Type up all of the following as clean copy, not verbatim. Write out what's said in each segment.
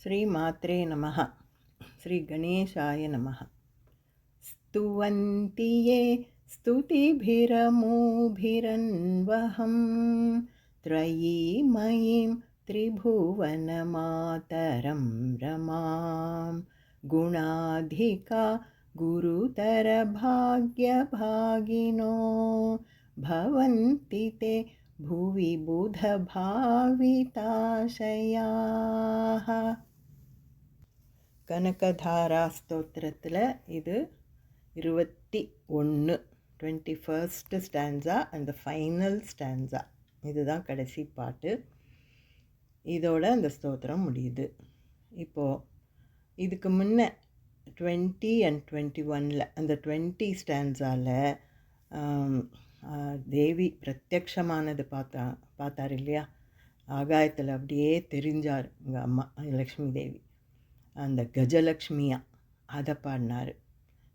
श्रीमात्रे नमः। श्रीगणेशाय नमः। स्तुवन्ति ये स्तुतिभिरमूभिरन्वहं त्रयीमयीं त्रिभुवनमातरं रमां गुणाधिका गुरुतरभाग्यभागिनो भवन्ति ते भुवि बुधभाविताशयाः. கனகதாரா ஸ்தோத்திரத்தில் இது 21 21st stanza and final stanza. இதுதான் கடைசி பாட்டு. இதோட அந்த ஸ்தோத்திரம் முடியுது. இப்போது இதுக்கு முன்ன 20 and 21 அந்த 20 ஸ்டான்ஸால் தேவி பிரத்யக்ஷமானது பார்த்தார் இல்லையா? ஆகாயத்தில் அப்படியே தெரிஞ்சார் எங்கள் அம்மா லக்ஷ்மி தேவி. அந்த கஜலக்ஷ்மியா அதை பாடினார்.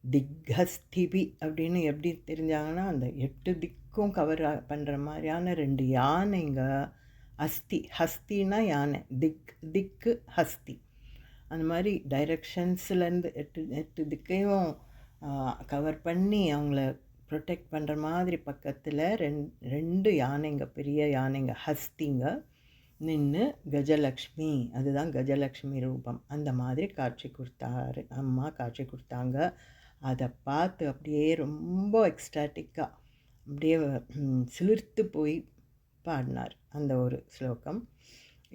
திக்ஹஸ்திபி அப்படின்னு எப்படி தெரிஞ்சாங்கன்னா, அந்த 8 திக்கும் கவர் பண்ணுற மாதிரியான 2 யானைங்க. ஹஸ்தினா யானை, திக்கு ஹஸ்தி. அந்த மாதிரி டைரக்ஷன்ஸ்லேருந்து 8 திக்கையும் கவர் பண்ணி அவங்கள ப்ரொடெக்ட் பண்ணுற மாதிரி பக்கத்தில் 2 யானைங்க, பெரிய யானைங்க, ஹஸ்திங்க நின்று கஜலக்ஷ்மி, அதுதான் கஜலக்ஷ்மி ரூபம். அந்த மாதிரி காட்சி கொடுத்தாரு அம்மா, காட்சி கொடுத்தாங்க. அதை பார்த்து அப்படியே ரொம்ப எக்ஸ்டாட்டிக்காக அப்படியே சிலிர்த்து போய் பாடினார் அந்த ஒரு ஸ்லோகம்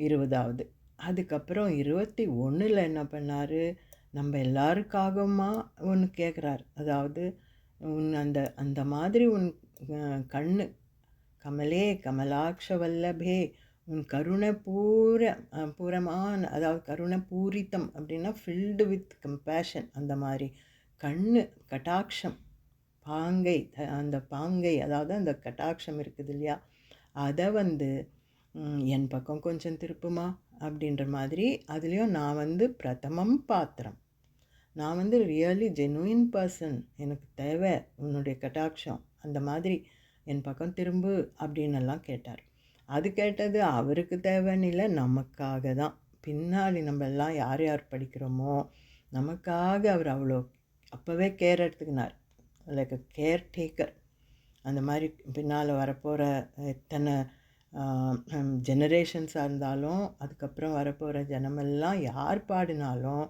20வது. அதுக்கப்புறம் 21 என்ன பண்ணார், நம்ம எல்லாருக்காகவுமா ஒன்று கேட்குறார். அதாவது அந்த மாதிரி உன் கண்ணு கமலே கமலாட்ச வல்லபே, உன் கருணை பூரமான, அதாவது கருணை பூரித்தம் அப்படின்னா ஃபில்டு வித் கம்பேஷன். அந்த மாதிரி கண்ணு கட்டாட்சம், பாங்கை, அந்த பாங்கை, அதாவது அந்த கட்டாட்சம் இருக்குது இல்லையா, அதை என் பக்கம் கொஞ்சம் திருப்புமா அப்படின்ற மாதிரி. அதுலேயும் நான் பிரதமம் பாத்திரம், நான் ரியலி ஜெனுவின் பர்சன், எனக்கு தேவை உன்னுடைய கட்டாட்சம், அந்த மாதிரி என் பக்கம் திரும்பு அப்படின்னு எல்லாம் கேட்டார். அது கேட்டது அவருக்கு தேவைன்னு இல்லை, நமக்காக தான். பின்னாடி நம்ம எல்லாம் யார் யார் படிக்கிறோமோ நமக்காக அவர் அவ்வளோ அப்போவே கேர் எடுத்துக்கினார். Like caretaker. அந்த மாதிரி பின்னால் வரப்போகிற எத்தனை ஜெனரேஷன்ஸாக இருந்தாலும், அதுக்கப்புறம் வரப்போகிற ஜனமெல்லாம் யார் பாடினாலும்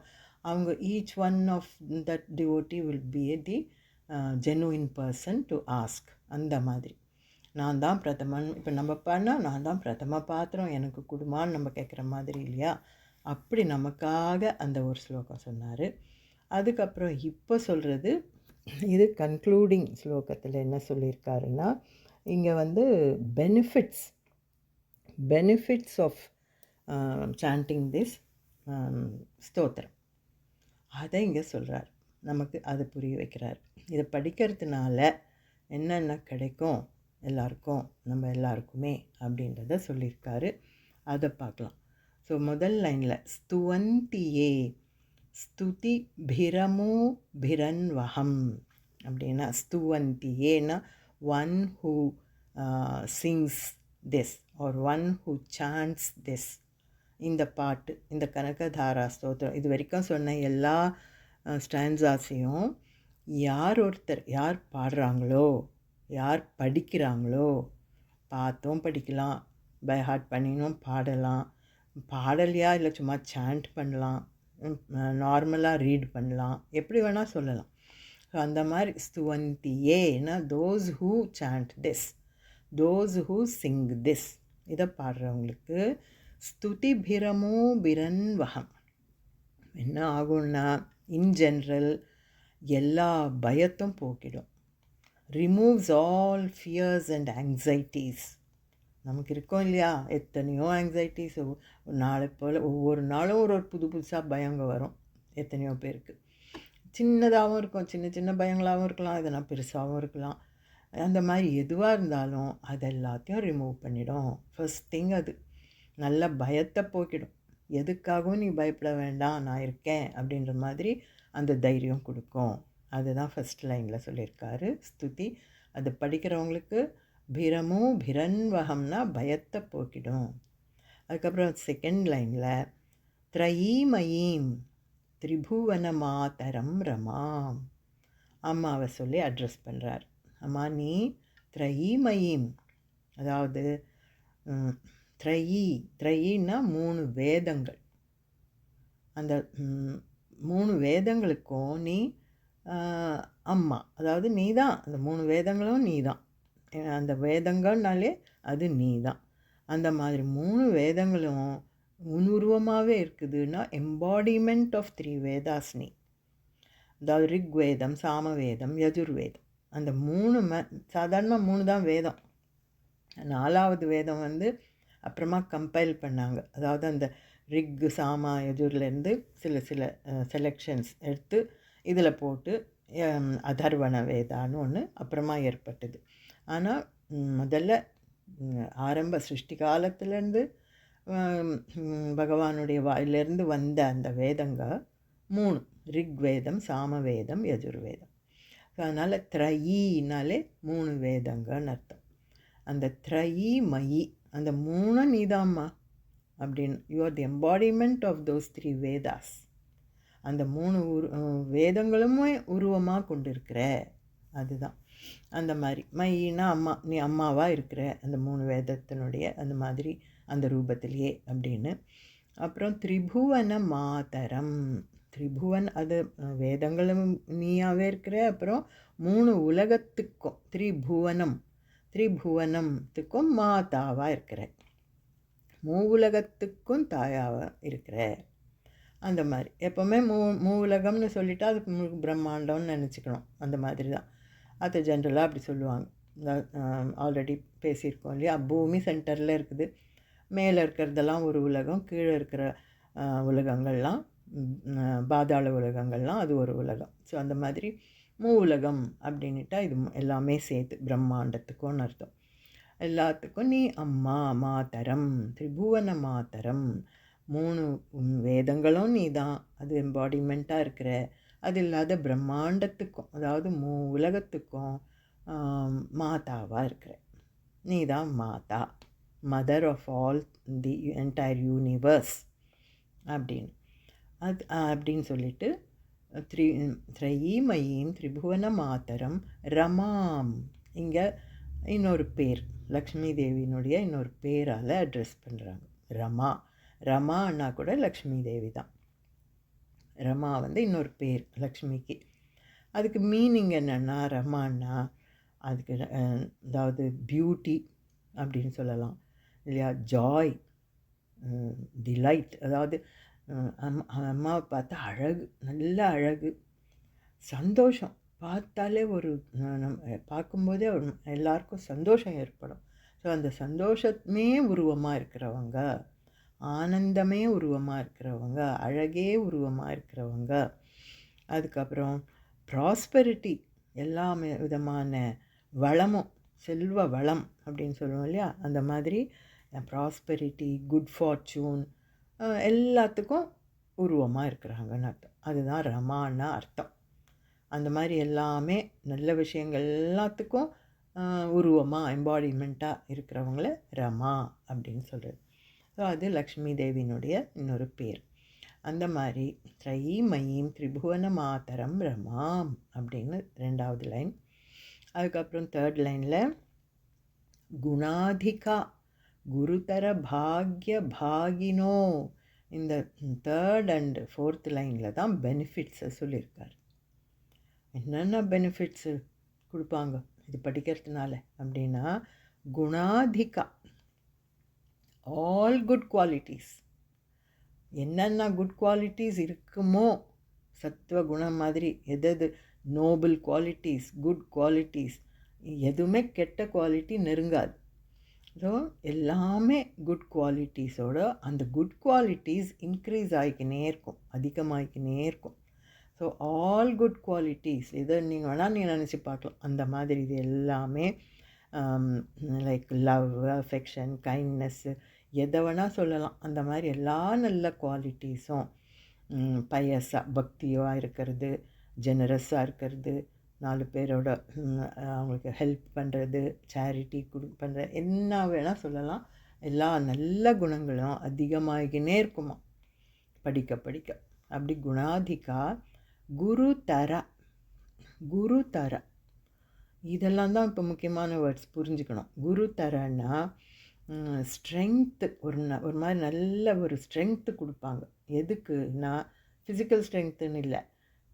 அவங்க each one of that devotee will be the genuine person to ask. அந்த மாதிரி நான் தான் பிரதமன். இப்போ நம்ம பாடினால் நான் தான் பிரதம பாத்திரம், எனக்கு கொடுமான்னு நம்ம கேட்குற மாதிரி இல்லையா? அப்படி நமக்காக அந்த ஒரு ஸ்லோகம் சொன்னார். அதுக்கப்புறம் இப்போ சொல்கிறது, இது கன்க்ளூடிங் ஸ்லோகத்தில் என்ன சொல்லியிருக்காருன்னா, இங்கே பெனிஃபிட்ஸ் ஆஃப் சாண்டிங் திஸ் ஸ்தோத்திரம், அதை இங்கே சொல்கிறார். நமக்கு அதை புரிய வைக்கிறார். இதை படிக்கிறதுனால என்னென்ன கிடைக்கும் எல்லாருக்கும், நம்ம எல்லாருக்குமே அப்படின்றத சொல்லியிருக்காரு. அதை பார்க்கலாம். ஸோ முதல் லைனில் ஸ்துவந்தியே ஸ்துதி பிரமோ பிரன்வஹம் அப்படின்னா, ஸ்துவந்தியேன்னா one who sings this or one who chants this. இந்த பாட்டு, இந்த கனகதாரா ஸ்தோத்திரம், இது வரைக்கும் சொன்ன எல்லா ஸ்டான்ஸாஸையும் யார் பாடுறாங்களோ, யார் படிக்கிறாங்களோ, பார்த்தும் படிக்கலாம், பை ஹார்ட் பண்ணினும் பாடலாம், பாடலையா இல்லை சும்மா சாண்ட் பண்ணலாம், நார்மலாக ரீட் பண்ணலாம், எப்படி வேணால் சொல்லலாம். ஸோ அந்த மாதிரி ஸ்துவந்தியேன்னா those who chant this, those who sing this, இதை பாடுறவங்களுக்கு ஸ்துதி பிரமோ பிரன்வஹம் என்ன ஆகும்னா, இன் ஜென்ரல் எல்லா பயத்தும் போக்கிடும். Removes all fears and anxieties. நமக்கு இருக்கோம் இல்லையா, எத்தனையோ ஆங்ஸைட்டிஸ். நாளை போல் ஒவ்வொரு நாளும் ஒரு புதுசாக பயங்க வரும் எத்தனையோ பேருக்கு. சின்னதாகவும் இருக்கும், சின்ன சின்ன பயங்களாகவும் இருக்கலாம், இதெல்லாம் பெருசாகவும் இருக்கலாம். அந்த மாதிரி எதுவாக இருந்தாலும் அது எல்லாத்தையும் ரிமூவ் பண்ணிடும். ஃபர்ஸ்ட் திங் அது நல்ல பயத்தை போக்கிடும். எதுக்காகவும் நீ பயப்பட வேண்டாம், நான் இருக்கேன் அப்படின்ற மாதிரி அந்த தைரியம் கொடுக்கும். அதுதான் ஃபஸ்ட் லைனில் சொல்லியிருக்காரு ஸ்துதி. அது படிக்கிறவங்களுக்கு பிரமோ பிரன்வகம்னா பயத்தை போக்கிடும். அதுக்கப்புறம் செகண்ட் லைனில் த்ரயீமயீம் திரிபுவன மாதரம் ரமாம். அம்மாவை சொல்லி அட்ரஸ் பண்ணுறார். அம்மா நீ த்ரயீமயீம், அதாவது த்ரயின்னா 3 வேதங்கள். அந்த 3 வேதங்களுக்கும் நீ அம்மா, அதாவது நீ தான். அந்த 3 வேதங்களும் நீ தான். அந்த வேதங்கள்னாலே அது நீ தான். அந்த மாதிரி 3 வேதங்களும் உருவமாகவே இருக்குதுன்னா எம்பாடிமெண்ட் ஆஃப் 3 வேதாஸ் நீ. அதாவது ரிக்வேதம், சாமவேதம், யஜுர்வேதம். அந்த 3 சாதாரணமாக 3 தான் வேதம். 4வது வேதம் அப்புறமா கம்பைல் பண்ணாங்க. அதாவது அந்த ரிக், சாமா, யஜுர்லேருந்து சில செலெக்ஷன்ஸ் எடுத்து இதில் போட்டு அதர்வண வேதான்னு ஒன்று அப்புறமா ஏற்பட்டது. ஆனால் முதல்ல ஆரம்ப சிருஷ்டி காலத்துலேருந்து பகவானுடைய வாயிலிருந்து வந்த அந்த வேதங்கள் 3: ரிக்வேதம், சாமவேதம், யஜுர்வேதம். அதனால் த்ரயினாலே 3 வேதங்கள்னு அர்த்தம். அந்த த்ரயீமயி, அந்த 3 நீதாம்மா அப்படின்னு. You are the embodiment of those 3 Vedas. அந்த 3 வேதங்களுமே உருவமாக கொண்டிருக்கிற, அதுதான். அந்த மாதிரி மையினா அம்மா, நீ அம்மாவாக இருக்கிற அந்த 3 வேதத்தினுடைய அந்த மாதிரி அந்த ரூபத்திலேயே அப்படின்னு. அப்புறம் திரிபுவன மாதரம், திரிபுவன் அது வேதங்களும் நீயாவே இருக்கிற. அப்புறம் 3 உலகத்துக்கும் திரிபுவனத்துக்கும் மாதாவாக இருக்கிற, 3 உலகத்துக்கும் தாயாவாக இருக்கிற. அந்த மாதிரி எப்போவுமே மூவுலகம்னு சொல்லிவிட்டு அது பிரம்மாண்டம்னு நினச்சிக்கணும். அந்த மாதிரி தான் அது ஜென்ரலாக அப்படி சொல்லுவாங்க. ஆல்ரெடி பேசியிருக்கோம் இல்லையா. பூமி சென்டரில் இருக்குது, மேலே இருக்கிறதெல்லாம் ஒரு உலகம், கீழே இருக்கிற உலகங்கள்லாம் பாதாள உலகங்கள்லாம் அது ஒரு உலகம். ஸோ அந்த மாதிரி உலகம் அப்படின்ட்டா இது எல்லாமே சேர்த்து பிரம்மாண்டத்துக்கும்னு அர்த்தம். எல்லாத்துக்கும் நீ அம்மா, மாதரம், திரிபுவன மாதரம். 3 வேதங்களும் நீ தான், அது எம்பாடிமெண்ட்டாக இருக்கிற. அது இல்லாத பிரம்மாண்டத்துக்கும், அதாவது உலகத்துக்கும் மாதாவாக இருக்கிற. நீ தான் மாதா, mother of all the entire universe அப்படின்னு. அப்படின்னு சொல்லிட்டு த்ரயீமயீம் திரிபுவன மாதரம் ரமாம். இங்கே இன்னொரு பேர், லக்ஷ்மி தேவியினுடைய இன்னொரு பேரால் அட்ரஸ் பண்ணுறாங்க. ரமான்னா கூட லக்ஷ்மி தேவி தான். ரமா இன்னொரு பேர் லக்ஷ்மிக்கு. அதுக்கு மீனிங் என்னென்னா, ரமான்னா அதுக்கு அதாவது பியூட்டி அப்படின்னு சொல்லலாம் இல்லையா, ஜாய், டிலைட். அதாவது அம்மாவை பார்த்தா அழகு, நல்ல அழகு, சந்தோஷம். பார்த்தாலே ஒரு பார்க்கும்போதே எல்லாருக்கும் சந்தோஷம் ஏற்படும். ஸோ அந்த சந்தோஷமே உருவமாக இருக்கிறவங்க, ஆனந்தமே உருவமாக இருக்கிறவங்க, அழகே உருவமாக இருக்கிறவங்க. அதுக்கப்புறம் ப்ராஸ்பெரிட்டி, எல்லா விதமான வளமும், செல்வ வளம் அப்படின்னு சொல்லுவோம் இல்லையா, அந்த மாதிரி ப்ராஸ்பெரிட்டி, குட் ஃபார்ச்சூன் எல்லாத்துக்கும் உருவமாக இருக்கிறாங்கன்னு அர்த்தம். அதுதான் ரமான்னா அர்த்தம். அந்த மாதிரி எல்லாமே நல்ல விஷயங்கள் எல்லாத்துக்கும் உருவமாக, எம்பாடிமெண்ட்டாக இருக்கிறவங்கள ரமா அப்படின்னு சொல்கிறது. ஸோ அது லக்ஷ்மி தேவியினுடைய இன்னொரு பேர். அந்த மாதிரி த்ரயீமயீம் திரிபுவன மாதரம் ரமாம் அப்படின்னு 2வது லைன். அதுக்கப்புறம் 3rd லைனில் குணாதிகா குருதர பாக்ய பாகினோ. இந்த 3rd and 4th லைனில் தான் பெனிஃபிட்ஸை சொல்லியிருக்கார். என்னென்ன பெனிஃபிட்ஸு கொடுப்பாங்க இது படிக்கிறதுனால அப்படின்னா, குணாதிகா, ஆல் குட் குவாலிட்டிஸ். என்னென்ன குட் குவாலிட்டிஸ் இருக்குமோ, சத்துவ குணம் மாதிரி எது நோபல் குவாலிட்டிஸ், குட் குவாலிட்டிஸ், எதுவுமே கெட்ட குவாலிட்டி நெருங்காது. ஸோ எல்லாமே குட் குவாலிட்டிஸோட அந்த குட் குவாலிட்டிஸ் இன்க்ரீஸ் ஆகிக்கினே இருக்கும், அதிகமாகிக்கினே இருக்கும். ஸோ ஆல் குட் குவாலிட்டிஸ், இதை நீங்கள் வேணால் நீங்கள் நினச்சி பார்க்கலாம். அந்த மாதிரி இது எல்லாமே லைக் லவ், அஃபெக்ஷன், கைண்ட்னஸ்ஸு, எதை வேணால் சொல்லலாம். அந்த மாதிரி எல்லா நல்ல குவாலிட்டிஸும், பயஸாக பக்தியாக இருக்கிறது, ஜெனரஸாக இருக்கிறது, 4 பேரோட அவங்களுக்கு ஹெல்ப் பண்ணுறது, சேரிட்டி பண்ணுறது, என்ன வேணால் சொல்லலாம். எல்லா நல்ல குணங்களும் அதிகமாகினே இருக்குமா. படிக்க படிக்க. அப்படி குணாதிகா குருதர. குருதர இதெல்லாம் தான் இப்போ முக்கியமான வேர்ட்ஸ் புரிஞ்சுக்கணும். குருதரன்னா ஸ்ட்ரென்த்து, ஒரு மாதிரி நல்ல ஒரு ஸ்ட்ரென்த்து கொடுப்பாங்க. எதுக்குன்னா ஃபிசிக்கல் ஸ்ட்ரென்த்துன்னு இல்லை,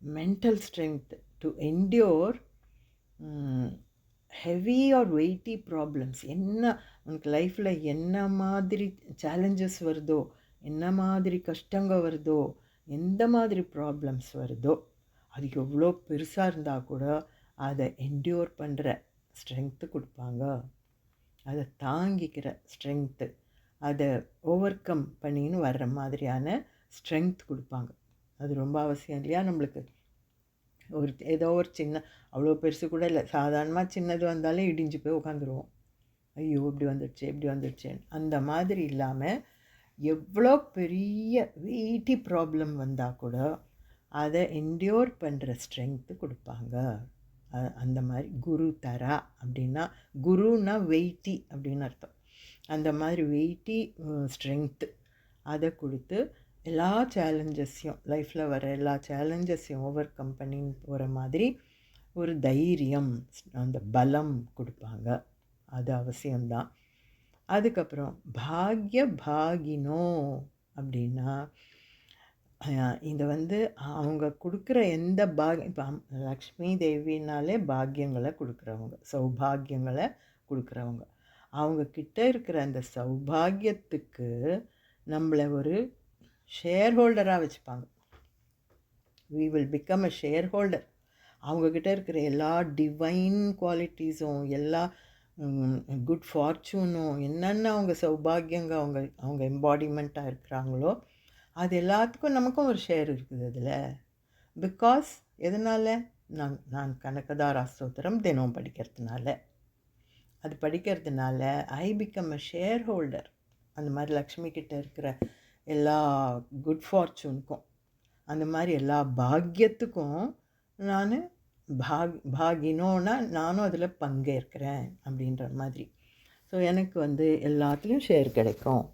mental strength to endure heavy or weighty problems. என்ன உனக்கு லைஃப்பில் என்ன மாதிரி சேலஞ்சஸ் வருதோ, என்ன மாதிரி கஷ்டங்க வருதோ, எந்த மாதிரி ப்ராப்ளம்ஸ் வருதோ, அது எவ்வளோ பெருசாக இருந்தால் கூட அதை என்டியூர் பண்ணுற ஸ்ட்ரென்த்து கொடுப்பாங்க. அதை தாங்கிக்கிற ஸ்ட்ரென்த்து, அதை ஓவர் கம் பண்ணின்னு வர்ற மாதிரியான ஸ்ட்ரென்த் கொடுப்பாங்க. அது ரொம்ப அவசியம் இல்லையா நம்மளுக்கு? ஏதோ ஒரு சின்ன, அவ்வளோ பெருசு கூட இல்லை, சாதாரணமாக சின்னது வந்தாலே இடிஞ்சு போய் உட்காந்துருவோம். ஐயோ இப்படி வந்துடுச்சேன்னு. அந்த மாதிரி இல்லாமல் எவ்வளோ பெரிய வெயிட்டி ப்ராப்ளம் வந்தால் கூட அதை என்டியூர் பண்ணுற ஸ்ட்ரென்த்து கொடுப்பாங்க. அந்த மாதிரி குருதரா அப்படின்னா, குருன்னா வெயிட்டி அப்படின்னு அர்த்தம். அந்த மாதிரி வெயிட்டி ஸ்ட்ரென்த்து அதை கொடுத்து எல்லா சேலஞ்சஸையும், லைஃப்பில் வர எல்லா சேலஞ்சஸையும் ஓவர் கம் பண்ணி போகிற மாதிரி ஒரு தைரியம், அந்த பலம் கொடுப்பாங்க. அது அவசியம்தான். அதுக்கப்புறம் பாக்ய பாகினோ அப்படின்னா, இதை அவங்க கொடுக்குற எந்த இப்போ லக்ஷ்மி தேவினாலே பாக்கியங்களை கொடுக்குறவங்க, சௌபாகியங்களை கொடுக்குறவங்க. அவங்கக்கிட்ட இருக்கிற அந்த சௌபாகியத்துக்கு நம்மளை ஒரு ஷேர் ஹோல்டராக வச்சுப்பாங்க. we will become a share holder. அவங்கக்கிட்ட இருக்கிற எல்லா டிவைன் குவாலிட்டிஸும், எல்லா குட் ஃபார்ச்சூனும், என்னென்ன அவங்க சௌபாகியங்க அவங்க எம்பாடிமெண்ட்டாக இருக்கிறாங்களோ, அது எல்லாத்துக்கும் நமக்கும் ஒரு ஷேர் இருக்குது அதில். பிகாஸ் எதனால்? நான் கனகதாரா ஸ்தோத்திரம் தினம் படிக்கிறதுனால. அது படிக்கிறதுனால I become a share holder. அந்த மாதிரி லக்ஷ்மி கிட்ட இருக்கிற எல்லா குட் ஃபார்ச்சூனுக்கும், அந்த மாதிரி எல்லா பாக்கியத்துக்கும் நான் பாகினோன்னா நானும் அதில் பங்கேற்கிறேன் அப்படின்ற மாதிரி. ஸோ எனக்கு எல்லாத்துலேயும் ஷேர் கிடைக்கும்.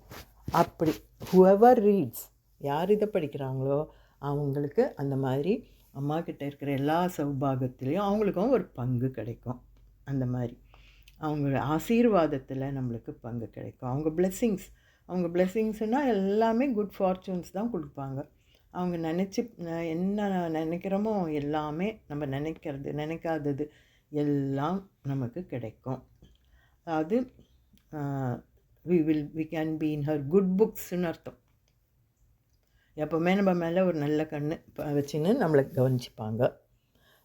அப்படி whoever reads, யார் இதை படிக்கிறாங்களோ அவங்களுக்கு அந்த மாதிரி அம்மா கிட்ட இருக்கிற எல்லா சௌபாகத்துலேயும் அவங்களுக்கும் ஒரு பங்கு கிடைக்கும். அந்த மாதிரி அவங்க ஆசீர்வாதத்தில் நம்மளுக்கு பங்கு கிடைக்கும். அவங்க பிளெஸ்ஸிங்ஸ்னால் எல்லாமே குட் ஃபார்ச்சூன்ஸ் தான் கொடுப்பாங்க. அவங்க என்ன நினைக்கிறோமோ எல்லாமே, நம்ம நினைக்காதது எல்லாம் நமக்கு கிடைக்கும். அதாவது we can be in her good booksன்னு அர்த்தம். எப்போவுமே நம்ம மேலே ஒரு நல்ல கண்ணு வச்சுன்னு நம்மளை கவனிச்சிப்பாங்க.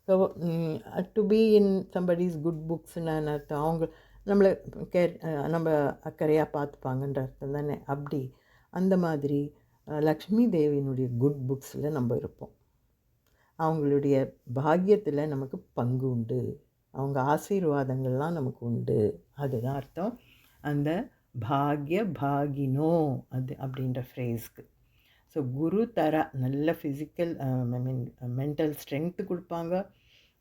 So to be in somebody's good புக்ஸ்ன்னு அர்த்தம் அவங்க நம்மளை நம்ம அக்கறையாக பார்த்துப்பாங்கன்ற அர்த்தம் தானே. அப்படி அந்த மாதிரி லக்ஷ்மி தேவியினுடைய குட் புக்ஸில் நம்ம இருப்போம். அவங்களுடைய பாக்கியத்தில் நமக்கு பங்கு உண்டு, அவங்க ஆசீர்வாதங்கள்லாம் நமக்கு உண்டு. அதுதான் அர்த்தம் அந்த பாக்ய பாகினோ அது அப்படின்ற ஃப்ரேஸ்க்கு. ஸோ குரு தரா நல்ல ஃபிசிக்கல் மென்டல் ஸ்ட்ரென்த்து கொடுப்பாங்க.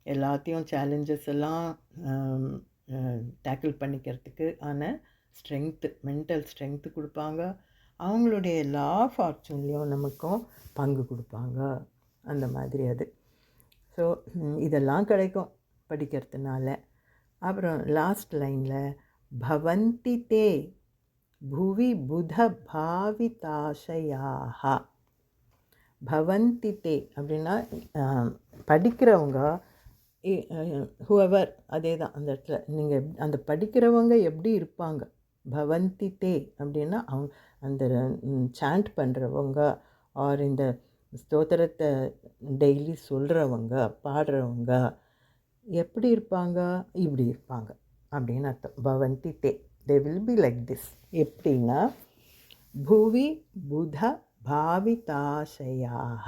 எல்லாத்தையும் சேலஞ்சஸ் எல்லாம் டேக்கிள் பண்ணிக்கிறதுக்கு ஆன ஸ்ட்ரென்த்து, மென்டல் ஸ்ட்ரென்த்து கொடுப்பாங்க. அவங்களுடைய எல்லா ஃபார்ச்சூன்லேயும் நமக்கும் பங்கு கொடுப்பாங்க. அந்த மாதிரி அது. ஸோ இதெல்லாம் கிடைக்கும் படிக்கிறதுனால. அப்புறம் லாஸ்ட் லைனில் பவந்தி தே புவி புத பாவிதாஷயாக. பவந்தி தே அப்படின்னா படிக்கிறவங்க, ஹூஎவர், அதே தான் அந்த இடத்துல. நீங்கள் அந்த படிக்கிறவங்க எப்படி இருப்பாங்க? பவந்தி தே அப்படின்னா அவங்க அந்த சாண்ட் பண்ணுறவங்க ஆர் இந்த ஸ்தோத்திரத்தை டெய்லி சொல்கிறவங்க, பாடுறவங்க எப்படி இருப்பாங்க? இப்படி இருப்பாங்க அப்படின்னு அர்த்தம். பவந்தி they, they will be like this. எப்படின்னா புவி புத பாவிதாஷயாக.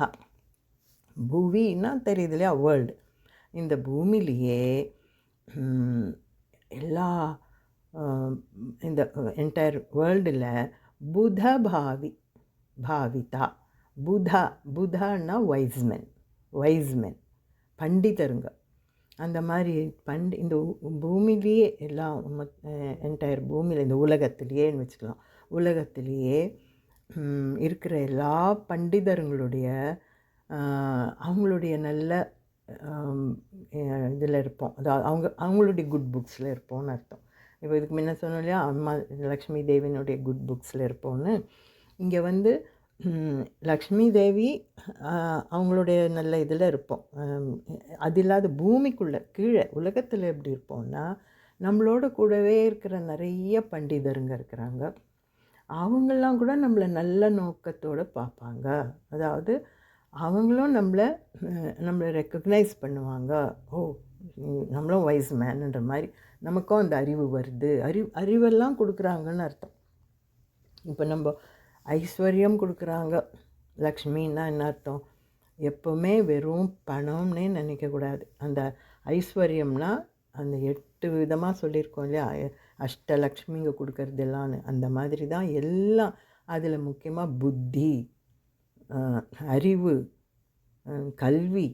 புவின்னா தெரியுது இல்லையா, வேர்ல்டு. இந்த பூமியிலேயே எல்லா இந்த என்டையர் வேர்ல்டில் புத பாவிதா. புதான்னா வைஸ்மென் பண்டிதருங்க. அந்த மாதிரி இந்த பூமியிலேயே எல்லாம் என்டையர் பூமியில், இந்த உலகத்திலேயேன்னு வச்சுக்கலாம், உலகத்திலேயே இருக்கிற எல்லா பண்டிதருங்களுடைய அவங்களுடைய நல்ல இதில் இருப்போம். அதாவது அவங்களுடைய குட் புக்ஸில் இருப்போம்னு அர்த்தம். இப்போ இதுக்கு முன்ன சொன்னோம் இல்லையா, அம்மா லக்ஷ்மி தேவியினுடைய குட் புக்ஸில் இருப்போம்னு. இங்கே வந்து லக்ஷ்மி தேவி அவங்களுடைய நல்ல இதில் இருப்போம். அது இல்லாத பூமிக்குள்ளே கீழே உலகத்தில் எப்படி இருப்போம்னா, நம்மளோட கூடவே இருக்கிற நிறைய பண்டிதருங்க இருக்கிறாங்க. அவங்கெல்லாம் கூட நம்மளை நல்ல நோக்கத்தோடு பார்ப்பாங்க. அதாவது அவங்களும் நம்மளை ரெக்கக்னைஸ் பண்ணுவாங்க. ஓ, நம்மளும் வைஸ் மேனுன்ற மாதிரி நமக்கும் அந்த அறிவு வருது. அறிவெல்லாம் கொடுக்குறாங்கன்னு அர்த்தம். இப்போ நம்ம ஐஸ்வர்யம் கொடுக்குறாங்க. லக்ஷ்மின்னா என்ன அர்த்தம்? எப்போவுமே வெறும் பணம்னே நினைக்கக்கூடாது. அந்த ஐஸ்வர்யம்னா அந்த 8 விதமாக சொல்லியிருக்கோம் இல்லையா, அஷ்டலக்ஷ்மிங்க கொடுக்கறது எல்லாம்னு. அந்த மாதிரி தான் எல்லாம். அதில் முக்கியமாக புத்தி, அறிவு, கல்வி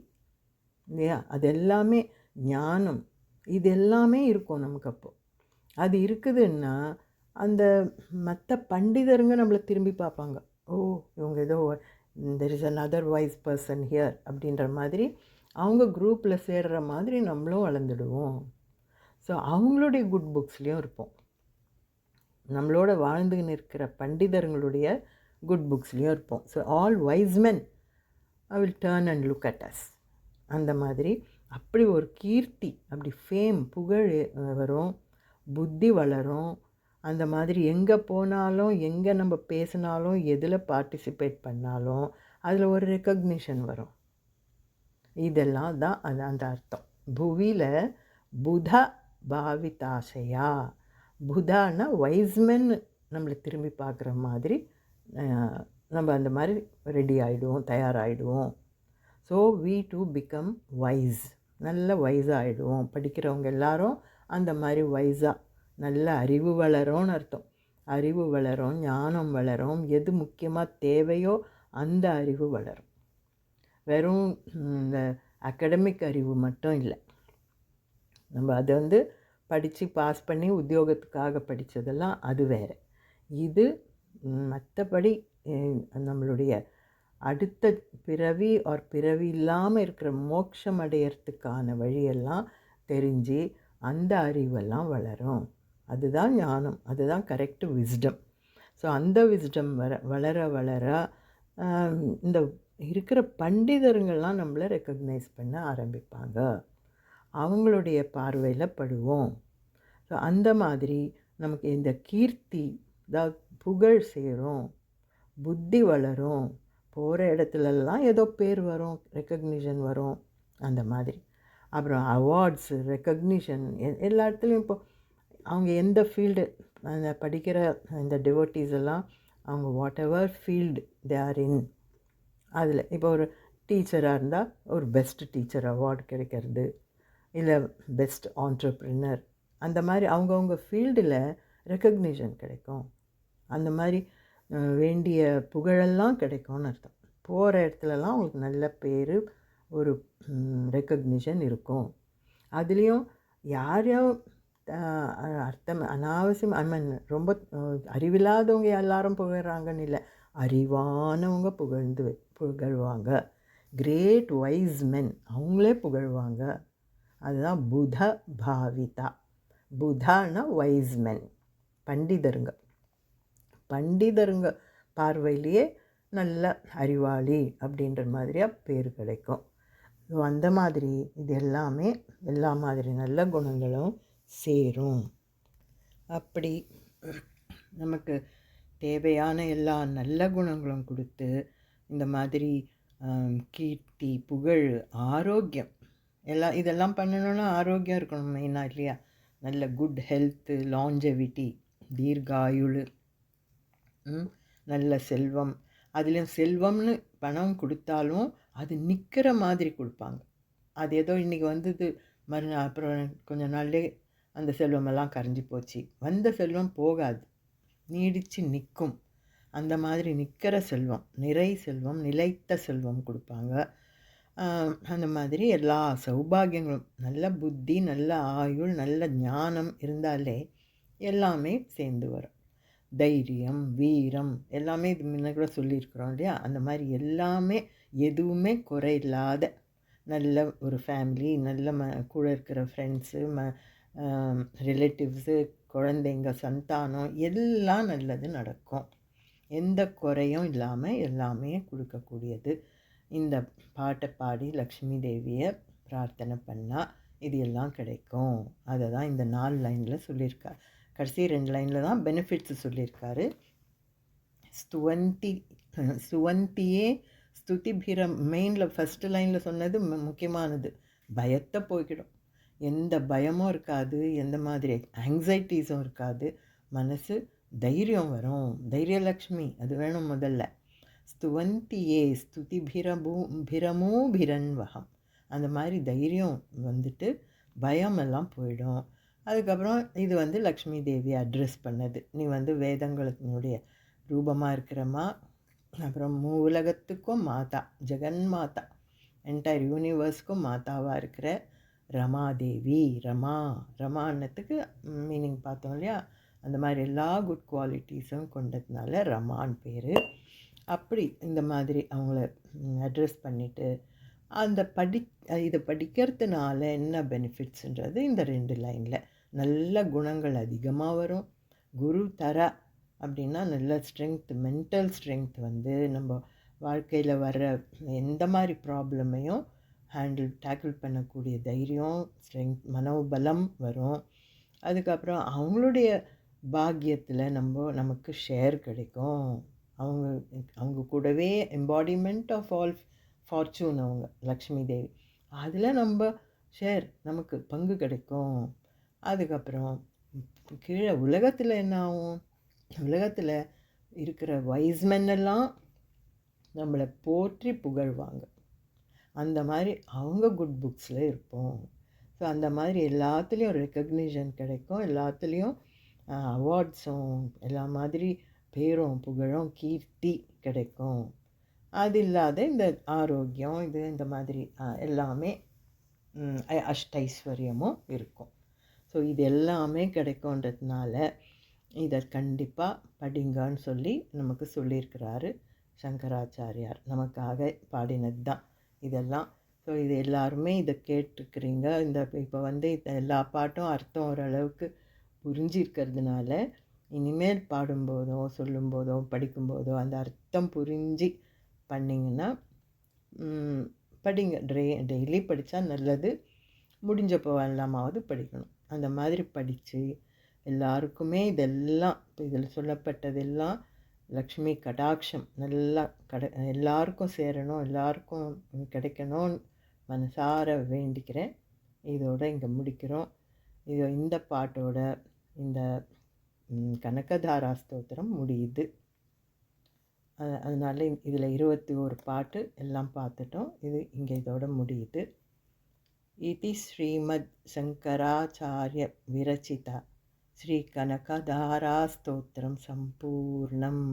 இல்லையா, அது எல்லாமே, ஞானம், இது எல்லாமே இருக்கும் நமக்கு. அப்போது அது இருக்குதுன்னா அந்த மற்ற பண்டிதருங்க நம்மளை திரும்பி பார்ப்பாங்க. ஓ, இவங்க ஏதோ there is an otherwise person here அப்படின்ற மாதிரி அவங்க குரூப்பில் சேர்கிற மாதிரி நம்மளும் வளர்ந்துடுவோம். ஸோ அவங்களுடைய குட் புக்ஸ்லேயும் இருப்போம். நம்மளோட வாழ்ந்துன்னு இருக்கிற பண்டிதருங்களுடைய குட் புக்ஸ்லேயும் இருப்போம். So all wise men I will turn and look at us. அந்த மாதிரி அப்படி ஒரு கீர்த்தி, அப்படி ஃபேம், புகழ் வரும், புத்தி வளரும். அந்த மாதிரி எங்கே போனாலும், எங்கே நம்ம பேசினாலும், எதில் பார்ட்டிசிபேட் பண்ணாலும் அதில் ஒரு ரெக்கக்னிஷன் வரும். இதெல்லாம் தான் அது அந்த அர்த்தம். புவியில் புத பாவிதாசையா, புதான்னா வைஸ்மென் நம்மளை திரும்பி பார்க்குற மாதிரி நம்ம அந்த மாதிரி ரெடி ஆகிடுவோம், தயாராகிடுவோம். So we to become wise, நல்ல வைஸாக ஆகிடுவோம். படிக்கிறவங்க எல்லாரும் அந்த மாதிரி வைஸாக, நல்ல அறிவு வளரும்னு அர்த்தம். அறிவு வளரும், ஞானம் வளரும், எது முக்கியமாக தேவையோ அந்த அறிவு வளரும். வெறும் இந்த அகடமிக் அறிவு மட்டும் இல்லை. நம்ம அதை வந்து படித்து பாஸ் பண்ணி உத்தியோகத்துக்காக படித்ததெல்லாம் அது வேறு. இது மற்றபடி நம்மளுடைய அடுத்த பிறவி பிறவி இல்லாமல் இருக்கிற மோட்சம் அடையிறதுக்கான வழியெல்லாம் தெரிஞ்சு அந்த அறிவெல்லாம் வளரும். அதுதான் ஞானம், அதுதான் கரெக்டு விஸ்டம். ஸோ அந்த விஸ்டம் வளர வளர இந்த இருக்கிற பண்டிதருங்கள்லாம் நம்மளை ரெக்கக்னைஸ் பண்ண ஆரம்பிப்பாங்க. அவங்களுடைய பார்வையில் படுவோம். ஸோ அந்த மாதிரி நமக்கு இந்த கீர்த்தி, அதாவது புகழ் சேரும், புத்தி வளரும், போகிற இடத்துலலாம் ஏதோ பேர் வரும், ரெக்கக்னிஷன் வரும், அந்த மாதிரி. அப்புறம் அவார்ட்ஸு, ரெக்கக்னிஷன் எல்லா இடத்துலையும். இப்போ அவங்க எந்த ஃபீல்டு அந்த படிக்கிற இந்த டிவோட்டீஸ் எல்லாம் அவங்க whatever field they are in, அதில் இப்போ ஒரு டீச்சராக இருந்தால் ஒரு பெஸ்ட் டீச்சர் அவார்டு கிடைக்கிறது, இல்லை பெஸ்ட் ஆண்டர்ப்ரினர், அந்த மாதிரி அவங்கவுங்க ஃபீல்டில் ரெக்கக்னிஷன் கிடைக்கும். அந்த மாதிரி வேண்டிய புகழெல்லாம் கிடைக்கும்னு அர்த்தம். போகிற இடத்துலலாம் அவங்களுக்கு நல்ல பேர், ஒரு ரெக்கக்னிஷன் இருக்கும். அதுலேயும் யாரையும் அர்த்தம் அனாவசியம், ஐ மீன் ரொம்ப அறிவில்லாதவங்க எல்லாரும் புகழ்கிறாங்கன்னு இல்லை, அறிவானவங்க புகழ்வாங்க. கிரேட் வைஸ் மென் அவங்களே புகழ்வாங்க. அதுதான் புத பாவிதா. புதான்னா வைஸ் மென், பண்டிதருங்க. பண்டிதருங்க பார்வையிலேயே நல்ல அறிவாளி அப்படின்ற மாதிரியாக பேர் கிடைக்கும். ஸோ அந்த மாதிரி இது எல்லாமே எல்லா மாதிரி நல்ல குணங்களும் சேரும். அப்படி நமக்கு தேவையான எல்லா நல்ல குணங்களும் கொடுத்து இந்த மாதிரி கீர்த்தி, புகழ், ஆரோக்கியம், இதெல்லாம் பண்ணணுன்னா ஆரோக்கியம் இருக்கணும் மெயினாக இல்லையா. நல்ல குட் ஹெல்த்து, லாஞ்செவிட்டி, தீர்காயுள், நல்ல செல்வம். அதுலேயும் செல்வம்னு பணம் கொடுத்தாலும் அது நிற்கிற மாதிரி கொடுப்பாங்க. அது ஏதோ இன்றைக்கி வந்தது அப்புறம் கொஞ்ச நாள்லே அந்த செல்வமெல்லாம் கரைஞ்சி போச்சு. வந்த செல்வம் போகாது, நீடித்து நிற்கும். அந்த மாதிரி நிற்கிற செல்வம், நிறை செல்வம், நிலைத்த செல்வம் கொடுப்பாங்க. அந்த மாதிரி எல்லா சௌபாகியங்களும், நல்ல புத்தி, நல்ல ஆயுள், நல்ல ஞானம் இருந்தாலே எல்லாமே சேர்ந்து வரும். தைரியம், வீரம் எல்லாமே இது முன்ன கூட சொல்லியிருக்கிறோம் இல்லையா? அந்த மாதிரி எல்லாமே எதுவுமே குறையில்லாத நல்ல ஒரு ஃபேமிலி, நல்ல கூட இருக்கிற ஃப்ரெண்ட்ஸு, ரிலேட்டிவ்ஸு, குழந்தைங்க, சந்தானம் எல்லாம் நல்லது நடக்கும். எந்த குறையும் இல்லாமல் எல்லாமே கொடுக்கக்கூடியது. இந்த பாட்டை பாடி லக்ஷ்மி தேவியை பிரார்த்தனை பண்ணால் இது எல்லாம் கிடைக்கும். அதை தான் இந்த 4 லைனில் சொல்லியிருக்கார். கடைசி 2 லைனில் தான் பெனிஃபிட்ஸு சொல்லியிருக்காரு. சுவந்தியே ஸ்துதிபிரம் மெயினில் ஃபஸ்ட்டு லைனில் சொன்னது முக்கியமானது. பயத்தை போய்க்கிடும். எந்த பயமும் இருக்காது, எந்த மாதிரி ஆங்ஸைட்டிஸும் இருக்காது. மனசு தைரியம் வரும். தைரியலக்ஷ்மி அது வேணும் முதல்ல. ஸ்துவந்தியே ஸ்துதிபிரமூபிரன்வகம் அந்த மாதிரி தைரியம் வந்துட்டு பயமெல்லாம் போயிடும். அதுக்கப்புறம் இது வந்து லக்ஷ்மி தேவி அட்ரெஸ் பண்ணது. நீ வந்து வேதங்களுடைய ரூபமாக இருக்கிறமா, அப்புறம் உலகத்துக்கும் மாதா, ஜெகன் மாதா, என்டையர் யூனிவர்ஸ்க்கும் மாதாவாக இருக்கிற ரமாதேவி. ரமான்னத்துக்கு மீனிங் பார்த்தோம் இல்லையா? அந்த மாதிரி எல்லா குட் குவாலிட்டிஸும் கொண்டதுனால ரமான் பேர். அப்படி இந்த மாதிரி அவங்கள அட்ரெஸ் பண்ணிவிட்டு அந்த இதை படிக்கிறதுனால என்ன பெனிஃபிட்ஸுன்றது இந்த 2 லைனில். நல்ல குணங்கள் அதிகமாக வரும். குரு தர அப்படின்னா நல்ல ஸ்ட்ரென்த், மென்டல் ஸ்ட்ரென்த் வந்து நம்ம வாழ்க்கையில் வர்ற எந்த மாதிரி ப்ராப்ளமையும் டேக்கிள் பண்ணக்கூடிய தைரியம், ஸ்ட்ரென்த், மனோபலம் வரும். அதுக்கப்புறம் அவங்களுடைய பாக்கியத்தில் நமக்கு ஷேர் கிடைக்கும். அவங்க கூடவே எம்பாடிமெண்ட் ஆஃப் ஆல் ஃபார்ச்சூன் அவங்க லக்ஷ்மி தேவி. அதில் நம்ம ஷேர், நமக்கு பங்கு கிடைக்கும். அதுக்கப்புறம் கீழே உலகத்தில் என்ன ஆகும்? உலகத்தில் இருக்கிற வைஸ்மென் எல்லாம் நம்மளை போற்றி புகழ்வாங்க. அந்த மாதிரி அவங்க குட் புக்ஸில் இருப்போம். ஸோ அந்த மாதிரி எல்லாத்துலேயும் ரெக்கக்னிஷன் கிடைக்கும். எல்லாத்துலேயும் அவார்ட்ஸும் எல்லா மாதிரி பேரும் புகழும் கீர்த்தி கிடைக்கும். அது இல்லாத இந்த ஆரோக்கியம் இது இந்த மாதிரி எல்லாமே அஷ்டைஸ்வர்யமும் இருக்கும். ஸோ இது எல்லாமே கிடைக்குன்றதுனால இதை கண்டிப்பாக படிங்கன்னு சொல்லி நமக்கு சொல்லியிருக்கிறாரு சங்கராச்சாரியார். நமக்காக பாடினது தான் இதெல்லாம். ஸோ இது எல்லாருமே இதை கேட்டிருக்கிறீங்க. இப்போ வந்து எல்லா பாட்டும் அர்த்தம் ஓரளவுக்கு புரிஞ்சிருக்கிறதுனால இனிமேல் பாடும்போதோ சொல்லும்போதோ படிக்கும்போதோ அந்த அர்த்தம் புரிஞ்சு பண்ணிங்கன்னா படிங்க. டெய்லி படித்தா நல்லது. முடிஞ்சப்போ எல்லாமாவது படிக்கணும். அந்த மாதிரி படித்து எல்லாருக்குமே இதெல்லாம் இப்போ இதில் சொல்லப்பட்டதெல்லாம் லக்ஷ்மி கடாட்சம் நல்லா எல்லாருக்கும் சேரணும், எல்லாருக்கும் கிடைக்கணும்னு மனசார வேண்டிக்கிறேன். இதோட இங்கே முடிக்கிறோம். இந்த பாட்டோட இந்த கனகதாரா ஸ்தோத்திரம் முடியுது. அதனால் இதில் 21 பாட்டு எல்லாம் பார்த்துட்டோம். இது இங்கே இதோட முடியுது. இதி ஸ்ரீமத் சங்கராச்சாரிய விரச்சிதா ஸ்ரீ கனகதாரா ஸ்தோத்திரம் சம்பூர்ணம்.